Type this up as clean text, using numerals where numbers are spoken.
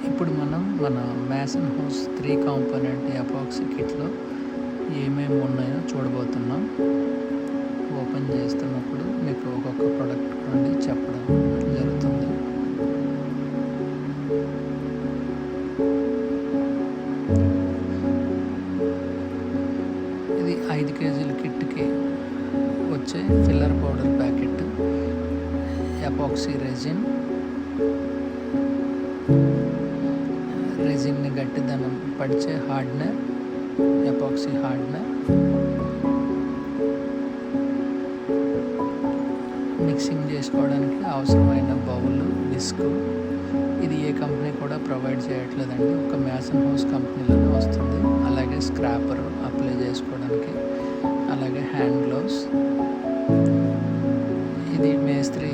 ఇప్పుడు మనం మన మ్యాసన్ హౌస్ 3 కాంపోనెంట్ ఎపాక్సీ కిట్లో ఏమేమి ఉన్నాయో చూడబోతున్నాం. ఓపెన్ చేస్తున్నప్పుడు మీకు ఒక్కొక్క ప్రోడక్ట్ నుండి చెప్పడం జరుగుతుంది. ఇది 5 కేజీల కిట్కి వచ్చే ఫిల్లర్ పౌడర్ ప్యాకెట్, ఎపాక్సీ రెజిన్ని గట్టిదనం పడిచే హార్డ్నర్, ఎపాక్సీ హార్డ్నర్, మిక్సింగ్ చేసుకోవడానికి అవసరమైన బౌల్, విస్క్. ఇది ఏ కంపెనీ కూడా ప్రొవైడ్ చేయట్లేదండి, ఒక మ్యాసన్ హౌస్ కంపెనీలోనే వస్తుంది. అలాగే స్క్రాపర్ అప్లై చేసుకోవడానికి, అలాగే హ్యాండ్ గ్లౌస్. ఇది మేస్త్రి